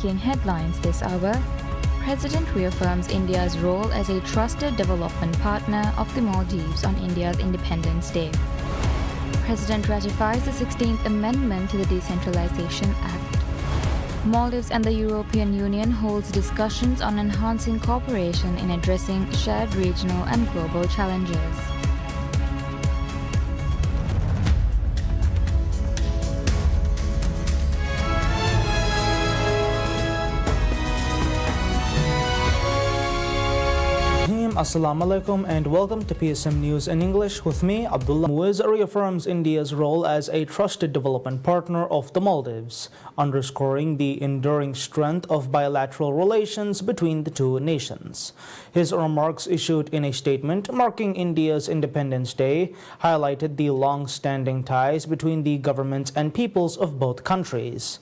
making headlines this hour. President reaffirms India's role as a trusted development partner of the Maldives on India's Independence Day. President ratifies the 16th Amendment to the Decentralization Act. Maldives and the European Union holds discussions on enhancing cooperation in addressing shared regional and global challenges. Assalamu alaikum and welcome to PSM News in English with me, Abdullah. Muiz reaffirms India's role as a trusted development partner of the Maldives, underscoring the enduring strength of bilateral relations between the two nations. His remarks, issued in a statement marking India's Independence Day, highlighted the long-standing ties between the governments and peoples of both countries.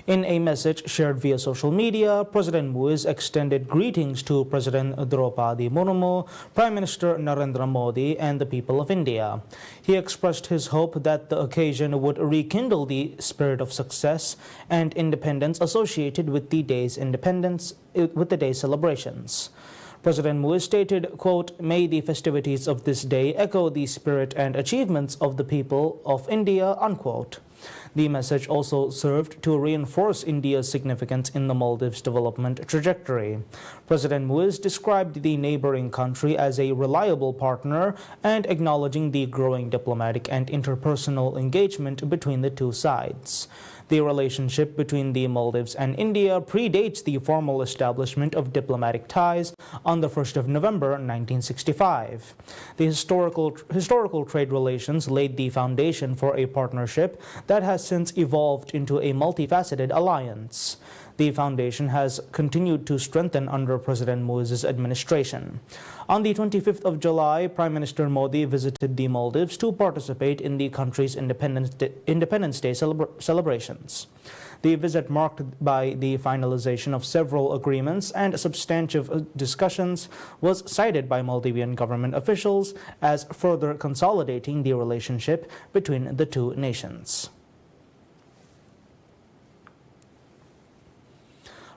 In a message shared via social media, President Muiz extended greetings to President Draupadi Murmu, Prime Minister Narendra Modi, and the people of India. He expressed his hope that the occasion would rekindle the spirit of success and independence associated with the day's celebrations. President Muiz stated, quote, "May the festivities of this day echo the spirit and achievements of the people of India," unquote. The message also served to reinforce India's significance in the Maldives' development trajectory. President Muiz described the neighboring country as a reliable partner and acknowledging the growing diplomatic and interpersonal engagement between the two sides. The relationship between the Maldives and India predates the formal establishment of diplomatic ties on the 1st of November 1965. The historical trade relations laid the foundation for a partnership that has since evolved into a multifaceted alliance. The foundation has continued to strengthen under President Muiz's administration. On the 25th of July, Prime Minister Modi visited the Maldives to participate in the country's Independence Day celebrations. The visit marked by the finalization of several agreements and substantive discussions was cited by Maldivian government officials as further consolidating the relationship between the two nations.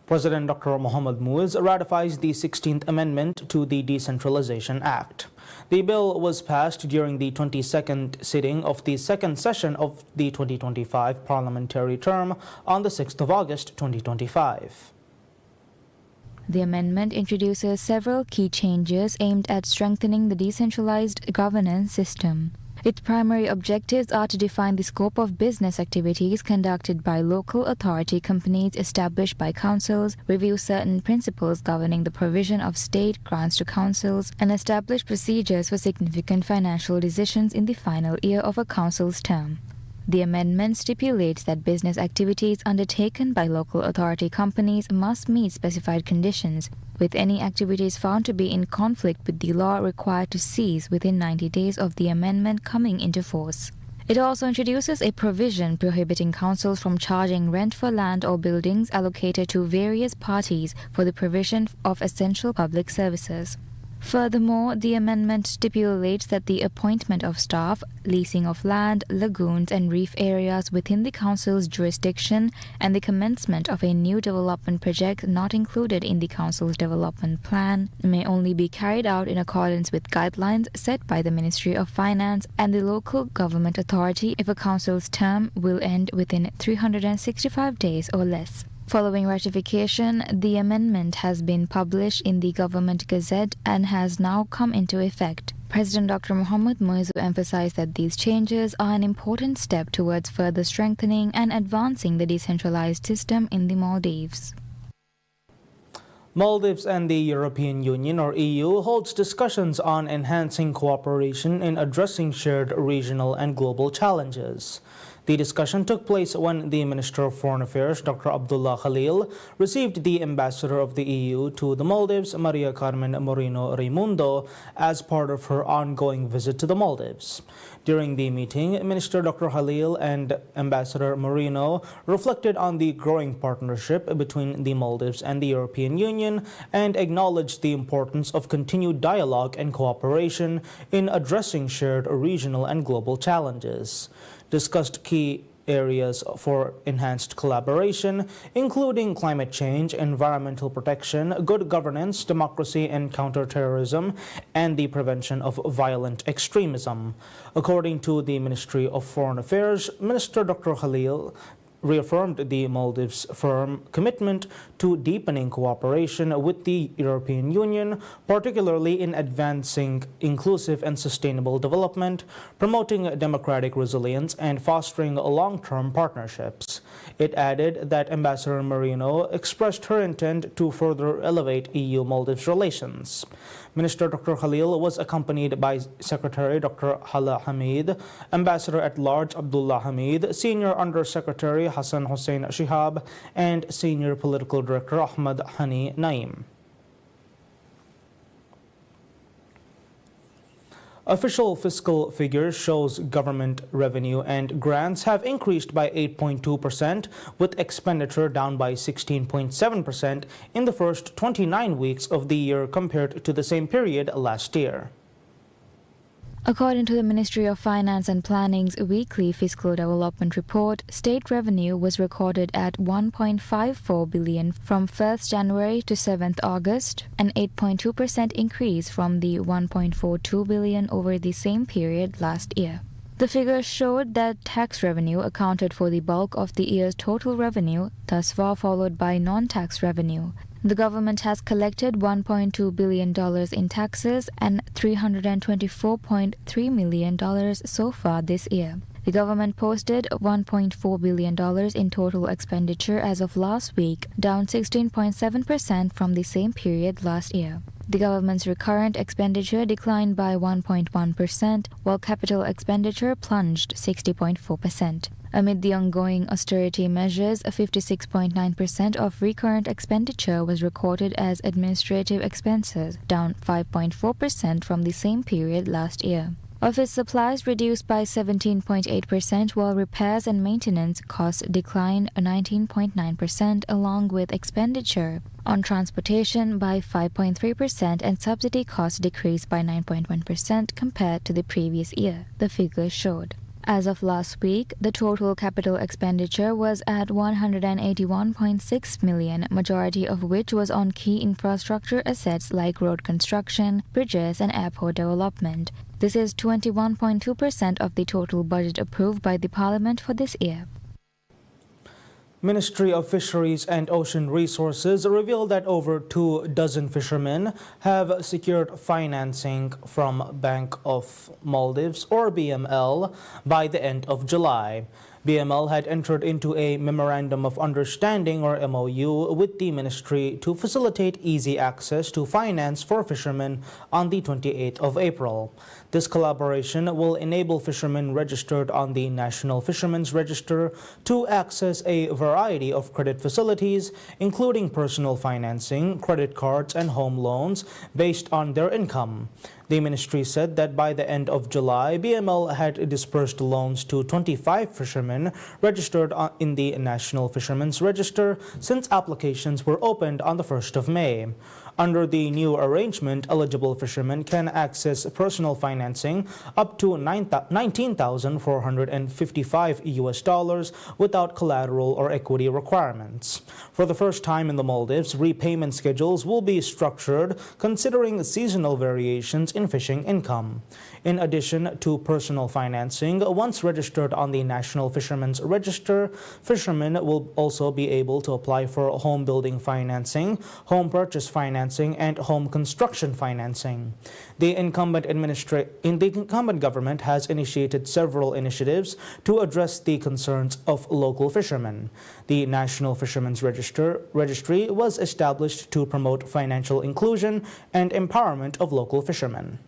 President Dr. Mohammad Muiz ratifies the 16th Amendment to the Decentralization Act. The bill was passed during the 22nd sitting of the second session of the 2025 parliamentary term on the 6th of August 2025. The amendment introduces several key changes aimed at strengthening the decentralized governance system. Its primary objectives are to define the scope of business activities conducted by local authority companies established by councils, review certain principles governing the provision of state grants to councils, and establish procedures for significant financial decisions in the final year of a council's term. The amendment stipulates that business activities undertaken by local authority companies must meet specified conditions, with any activities found to be in conflict with the law required to cease within 90 days of the amendment coming into force. It also introduces a provision prohibiting councils from charging rent for land or buildings allocated to various parties for the provision of essential public services. Furthermore, the amendment stipulates that the appointment of staff, leasing of land, lagoons and reef areas within the council's jurisdiction, and the commencement of a new development project not included in the council's development plan may only be carried out in accordance with guidelines set by the Ministry of Finance and the local government authority if a council's term will end within 365 days or less. Following ratification, the amendment has been published in the Government Gazette and has now come into effect. President Dr. Mohammad Muiz emphasized that these changes are an important step towards further strengthening and advancing the decentralized system in the Maldives. Maldives and the European Union, or EU, holds discussions on enhancing cooperation in addressing shared regional and global challenges. The discussion took place when the Minister of Foreign Affairs, Dr. Abdullah Khalil, received the Ambassador of the EU to the Maldives, Maria Carmen Moreno Raimundo, as part of her ongoing visit to the Maldives. During the meeting, Minister Dr. Khalil and Ambassador Moreno reflected on the growing partnership between the Maldives and the European Union and acknowledged the importance of continued dialogue and cooperation in addressing shared regional and global challenges. Discussed key areas for enhanced collaboration, including climate change, environmental protection, good governance, democracy and counterterrorism, and the prevention of violent extremism. According to the Ministry of Foreign Affairs, Minister Dr. Khalil reaffirmed the Maldives' firm commitment to deepening cooperation with the European Union, particularly in advancing inclusive and sustainable development, promoting democratic resilience, and fostering long-term partnerships. It added that Ambassador Marino expressed her intent to further elevate EU-Maldives relations. Minister Dr. Khalil was accompanied by Secretary Dr. Hala Hamid, Ambassador-at-Large Abdullah Hamid, Senior Undersecretary Hassan Hussein Shihab, and Senior Political Director Ahmad Hani Naim. Official fiscal figures shows government revenue and grants have increased by 8.2%, with expenditure down by 16.7% in the first 29 weeks of the year compared to the same period last year. According to the Ministry of Finance and Planning's weekly fiscal development report, state revenue was recorded at 1.54 billion from 1st January to 7th August, an 8.2% increase from the 1.42 billion over the same period last year. The figures showed that tax revenue accounted for the bulk of the year's total revenue, thus far followed by non-tax revenue. The government has collected $1.2 billion in taxes and $324.3 million so far this year. The government posted $1.4 billion in total expenditure as of last week, down 16.7% from the same period last year. The government's recurrent expenditure declined by 1.1%, while capital expenditure plunged 60.4%. Amid the ongoing austerity measures, 56.9% of recurrent expenditure was recorded as administrative expenses, down 5.4% from the same period last year. Office supplies reduced by 17.8%, while repairs and maintenance costs declined 19.9%, along with expenditure on transportation by 5.3% and subsidy costs decreased by 9.1% compared to the previous year, the figures showed. As of last week, the total capital expenditure was at 181.6 million, majority of which was on key infrastructure assets like road construction, bridges, and airport development. This is 21.2% of the total budget approved by the Parliament for this year. Ministry of Fisheries and Ocean Resources revealed that over 24 fishermen have secured financing from Bank of Maldives or BML by the end of July. BML had entered into a Memorandum of Understanding or MOU with the ministry to facilitate easy access to finance for fishermen on the 28th of April. This collaboration will enable fishermen registered on the National Fishermen's Register to access a variety of credit facilities, including personal financing, credit cards, and home loans based on their income. The ministry said that by the end of July, BML had dispersed loans to 25 fishermen registered in the National Fishermen's Register since applications were opened on the 1st of May. Under the new arrangement, eligible fishermen can access personal financing up to $19,455 without collateral or equity requirements. For the first time in the Maldives, repayment schedules will be structured considering seasonal variations in fishing income. In addition to personal financing, once registered on the National Fishermen's Register, fishermen will also be able to apply for home building financing, home purchase financing, and home construction financing. The incumbent government has initiated several initiatives to address the concerns of local fishermen. The National Fishermen's Registry was established to promote financial inclusion and empowerment of local fishermen.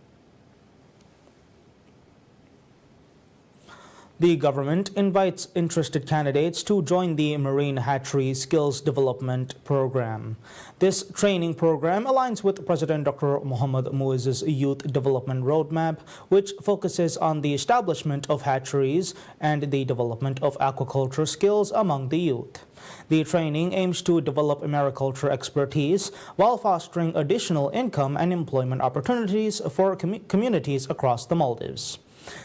The government invites interested candidates to join the Marine Hatchery Skills Development Program. This training program aligns with President Dr. Mohammad Muizz's Youth Development Roadmap, which focuses on the establishment of hatcheries and the development of aquaculture skills among the youth. The training aims to develop mariculture expertise while fostering additional income and employment opportunities for communities across the Maldives.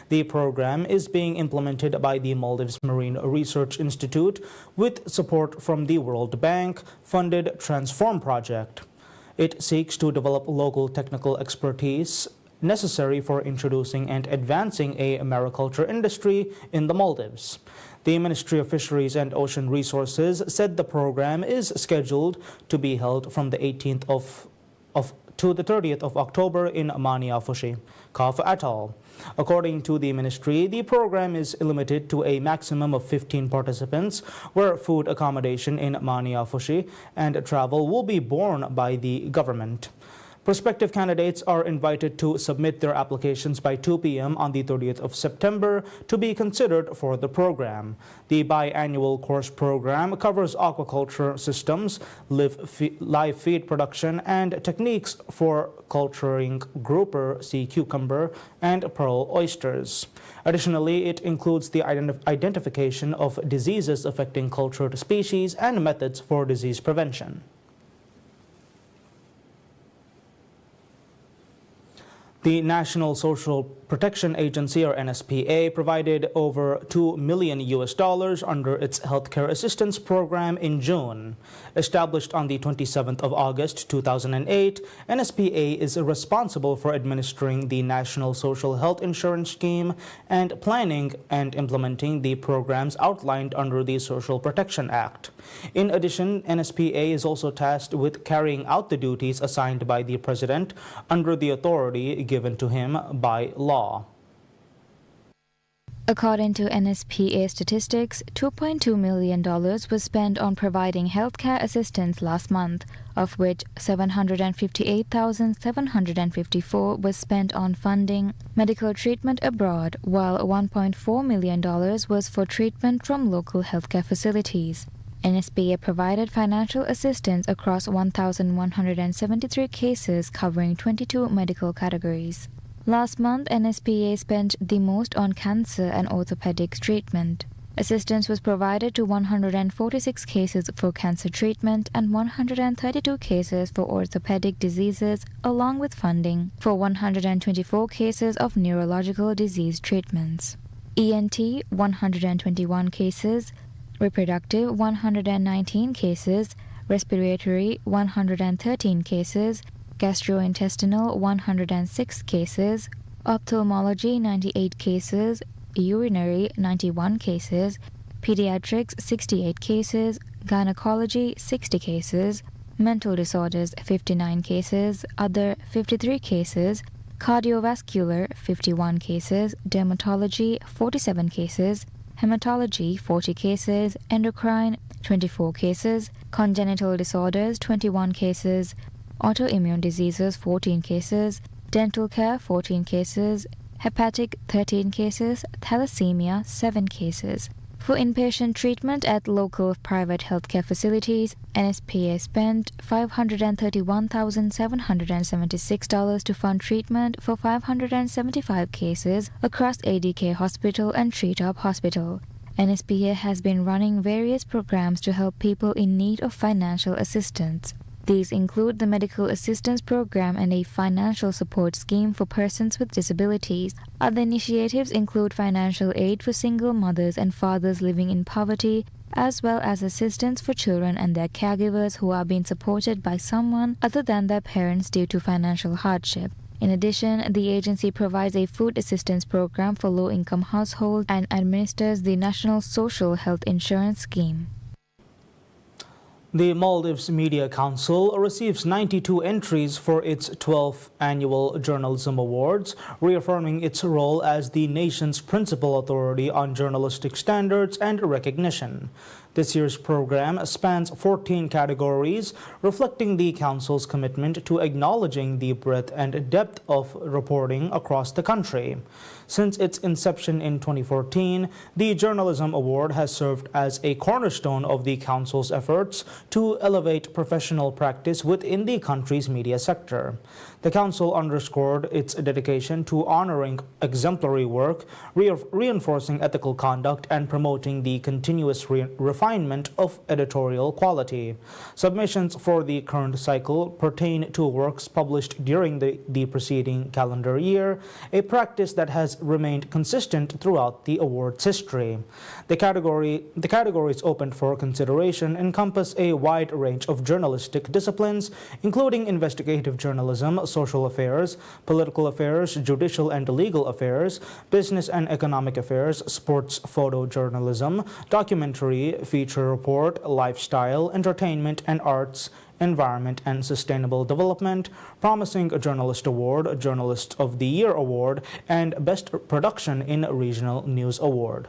The program is being implemented by the Maldives Marine Research Institute with support from the World Bank-funded Transform project. It seeks to develop local technical expertise necessary for introducing and advancing a mariculture industry in the Maldives. The Ministry of Fisheries and Ocean Resources said the program is scheduled to be held from the 18th to the 30th of October in Mania Fushi, Kaf Atoll. According to the ministry, the program is limited to a maximum of 15 participants, where food accommodation in Mania Fushi and travel will be borne by the government. Prospective candidates are invited to submit their applications by 2 p.m. on the 30th of September to be considered for the program. The biannual course program covers aquaculture systems, live feed production, and techniques for culturing grouper, sea cucumber, and pearl oysters. Additionally, it includes the identification of diseases affecting cultured species and methods for disease prevention. The National Social Protection Agency, or NSPA, provided over $2 million under its healthcare assistance program in June. Established on the 27th of August 2008, NSPA is responsible for administering the National Social Health Insurance Scheme and planning and implementing the programs outlined under the Social Protection Act. In addition, NSPA is also tasked with carrying out the duties assigned by the President under the authority given to him by law. According to NSPA statistics, $2.2 million was spent on providing healthcare assistance last month, of which $758,754 was spent on funding medical treatment abroad, while $1.4 million was for treatment from local healthcare facilities. NSPA provided financial assistance across 1,173 cases covering 22 medical categories. Last month, NSPA spent the most on cancer and orthopedic treatment. Assistance was provided to 146 cases for cancer treatment and 132 cases for orthopedic diseases, along with funding for 124 cases of neurological disease treatments. ENT, 121 cases, reproductive, 119 cases, respiratory, 113 cases, gastrointestinal, 106 cases, ophthalmology, 98 cases, urinary, 91 cases, pediatrics, 68 cases, gynecology, 60 cases, mental disorders, 59 cases, other, 53 cases, cardiovascular, 51 cases, dermatology, 47 cases, hematology, 40 cases, endocrine, 24 cases, congenital disorders, 21 cases, autoimmune diseases, 14 cases, dental care, 14 cases, hepatic, 13 cases, thalassemia, 7 cases. For inpatient treatment at local private healthcare facilities, NSPA spent $531,776 to fund treatment for 575 cases across ADK Hospital and Treetop Hospital. NSPA has been running various programs to help people in need of financial assistance. These include the Medical Assistance Program and a financial support scheme for persons with disabilities. Other initiatives include financial aid for single mothers and fathers living in poverty, as well as assistance for children and their caregivers who are being supported by someone other than their parents due to financial hardship. In addition, the agency provides a food assistance program for low-income households and administers the National Social Health Insurance Scheme. The Maldives Media Council receives 92 entries for its 12th Annual Journalism Awards, reaffirming its role as the nation's principal authority on journalistic standards and recognition. This year's program spans 14 categories, reflecting the Council's commitment to acknowledging the breadth and depth of reporting across the country. Since its inception in 2014, the Journalism Award has served as a cornerstone of the Council's efforts to elevate professional practice within the country's media sector. The council underscored its dedication to honoring exemplary work, reinforcing ethical conduct, and promoting the continuous refinement of editorial quality. Submissions for the current cycle pertain to works published during the preceding calendar year, a practice that has remained consistent throughout the award's history. The categories opened for consideration encompass a wide range of journalistic disciplines, including investigative journalism, social affairs, political affairs, judicial and legal affairs, business and economic affairs, sports photojournalism, documentary, feature report, lifestyle, entertainment and arts, environment and sustainable development, Promising Journalist Award, Journalist of the Year Award, and Best Production in Regional News Award.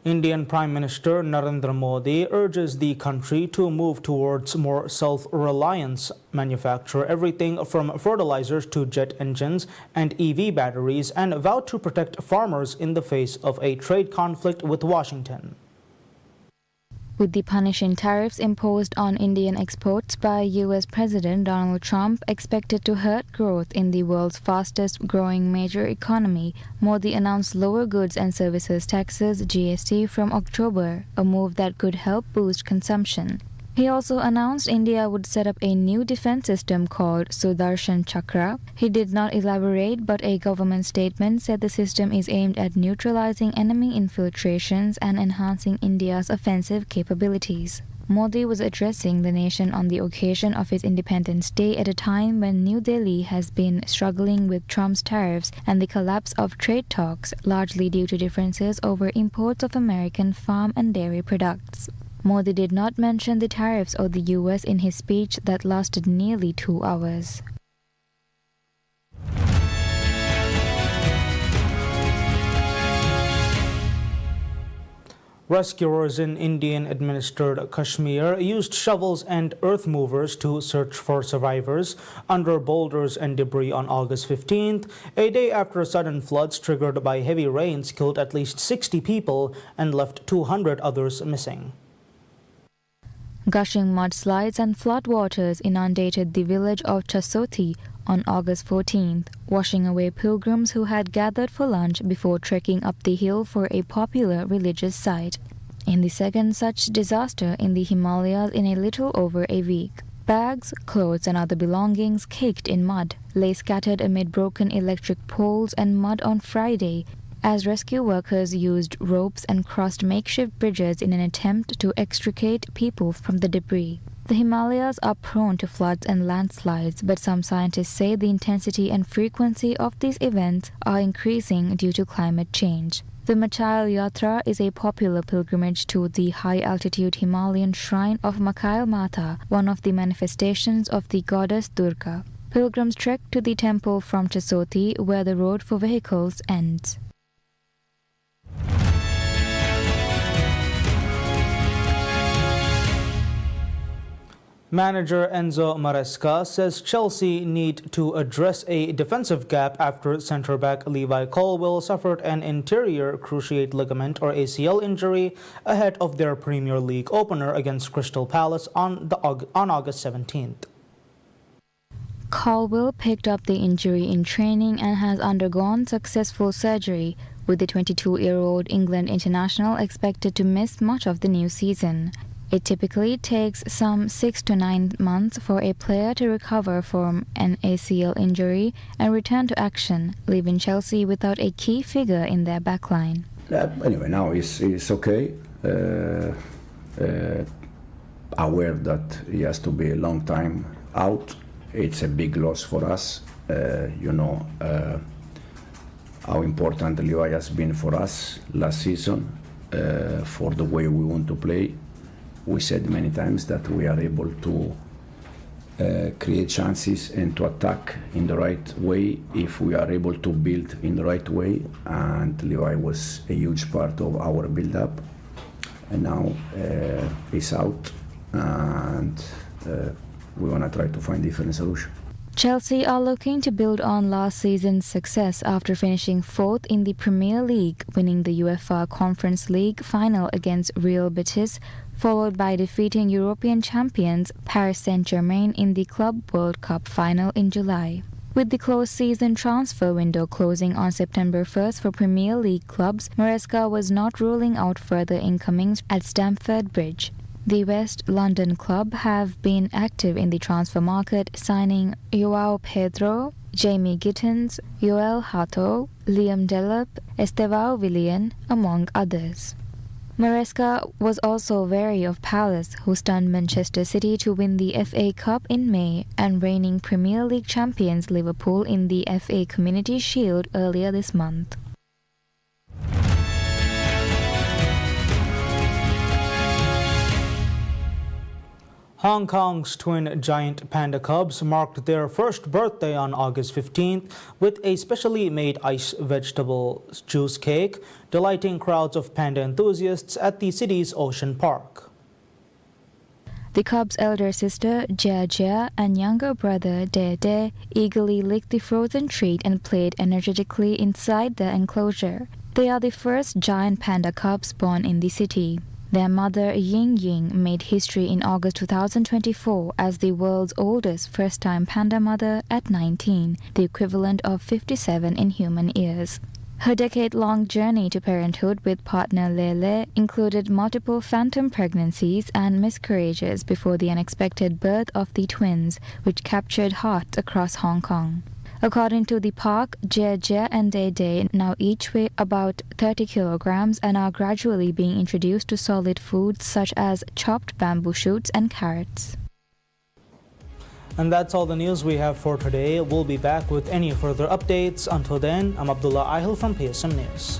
Indian Prime Minister Narendra Modi urges the country to move towards more self-reliance, manufacture everything from fertilizers to jet engines and EV batteries, and vowed to protect farmers in the face of a trade conflict with Washington. With the punishing tariffs imposed on Indian exports by U.S. President Donald Trump expected to hurt growth in the world's fastest-growing major economy, Modi announced lower goods and services taxes (GST) from October, a move that could help boost consumption. He also announced India would set up a new defense system called Sudarshan Chakra. He did not elaborate, but a government statement said the system is aimed at neutralizing enemy infiltrations and enhancing India's offensive capabilities. Modi was addressing the nation on the occasion of his Independence Day at a time when New Delhi has been struggling with Trump's tariffs and the collapse of trade talks, largely due to differences over imports of American farm and dairy products. Modi did not mention the tariffs of the U.S. in his speech that lasted nearly 2 hours. Rescuers in Indian-administered Kashmir used shovels and earth movers to search for survivors under boulders and debris on August 15th, a day after sudden floods triggered by heavy rains killed at least 60 people and left 200 others missing. Gushing mudslides and floodwaters inundated the village of Chasoti on August 14th, washing away pilgrims who had gathered for lunch before trekking up the hill for a popular religious site. In the second such disaster in the Himalayas in a little over a week, bags, clothes and other belongings caked in mud lay scattered amid broken electric poles and mud on Friday, as rescue workers used ropes and crossed makeshift bridges in an attempt to extricate people from the debris. The Himalayas are prone to floods and landslides, but some scientists say the intensity and frequency of these events are increasing due to climate change. The Machail Yatra is a popular pilgrimage to the high-altitude Himalayan shrine of Makail Mata, one of the manifestations of the goddess Durga. Pilgrims trek to the temple from Chasoti, where the road for vehicles ends. Manager Enzo Maresca says Chelsea need to address a defensive gap after centre-back Levi Colwill suffered an anterior cruciate ligament or ACL injury ahead of their Premier League opener against Crystal Palace on August 17th. Colwill picked up the injury in training and has undergone successful surgery, with the 22-year-old England international expected to miss much of the new season. It typically takes some 6 to 9 months for a player to recover from an ACL injury and return to action, leaving Chelsea without a key figure in their backline. Anyway, now it's okay. Aware that he has to be a long time out. It's a big loss for us. How important Levi has been for us last season, for the way we want to play. We said many times that we are able to create chances and to attack in the right way if we are able to build in the right way, and Levi was a huge part of our build-up, and now he's out, and we want to try to find different solution. Chelsea are looking to build on last season's success after finishing fourth in the Premier League, winning the UEFA Conference League final against Real Betis, followed by defeating European champions Paris Saint-Germain in the Club World Cup final in July. With the closed season transfer window closing on September 1st for Premier League clubs, Maresca was not ruling out further incomings at Stamford Bridge. The West London club have been active in the transfer market, signing Joao Pedro, Jamie Gittins, Joel Hato, Liam Delap, Estevao Willian, among others. Maresca was also wary of Palace, who stunned Manchester City to win the FA Cup in May, and reigning Premier League champions Liverpool in the FA Community Shield earlier this month. Hong Kong's twin giant panda cubs marked their first birthday on August 15th with a specially made ice vegetable juice cake, delighting crowds of panda enthusiasts at the city's Ocean Park. The cub's elder sister, Jia Jia, and younger brother, De De, eagerly licked the frozen treat and played energetically inside the enclosure. They are the first giant panda cubs born in the city. Their mother, Ying Ying, made history in August 2024 as the world's oldest first-time panda mother at 19, the equivalent of 57 in human years. Her decade-long journey to parenthood with partner Lele included multiple phantom pregnancies and miscarriages before the unexpected birth of the twins, which captured hearts across Hong Kong. According to the park, Jia Jia and Day Day now each weigh about 30 kilograms and are gradually being introduced to solid foods such as chopped bamboo shoots and carrots. And that's all the news we have for today. We'll be back with any further updates. Until then, I'm Abdullah Ahil from PSM News.